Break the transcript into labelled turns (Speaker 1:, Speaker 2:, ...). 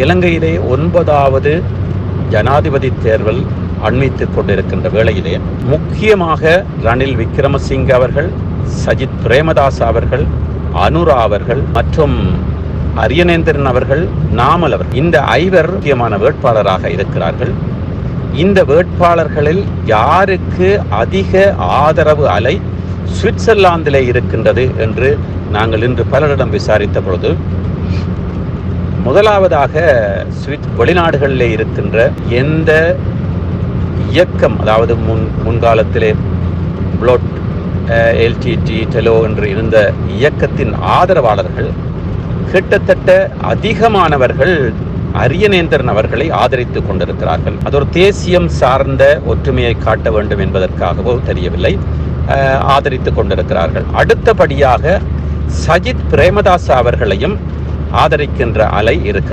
Speaker 1: இலங்கையிலே 9வது ஜனாதிபதி தேர்தல் அண்மித்துக் கொண்டிருக்கின்ற வேளையிலே முக்கியமாக ரணில் விக்ரமசிங்க அவர்கள், சஜித் பிரேமதாஸ் அவர்கள், அனுரா அவர்கள் மற்றும் அரியநேந்திரன் அவர்கள், நாமல் அவர்கள், இந்த 5 முக்கியமான வேட்பாளராக இருக்கிறார்கள். இந்த வேட்பாளர்களில் யாருக்கு அதிக ஆதரவு அலை சுவிட்சர்லாந்திலே இருக்கின்றது என்று நாங்கள் இன்று பலரிடம் விசாரித்த பொழுது, முதலாவதாக வெளிநாடுகளிலே இருக்கின்ற எந்த இயக்கம், அதாவது முன்காலத்திலே ப்ளோட், எல்டிடி, டெலோ என்று இருந்த இயக்கத்தின் ஆதரவாளர்கள் கிட்டத்தட்ட அதிகமானவர்கள் அரியநேந்திரன் அவர்களை ஆதரித்துக் கொண்டிருக்கிறார்கள். அது ஒரு தேசியம் சார்ந்த ஒற்றுமையை காட்ட வேண்டும் என்பதற்காகவோ தெரியவில்லை, ஆதரித்துக் கொண்டிருக்கிறார்கள். அடுத்தபடியாக சஜித் பிரேமதாஸ் அவர்களையும் ஆதரிக்கின்ற அலை இருக்கிறது.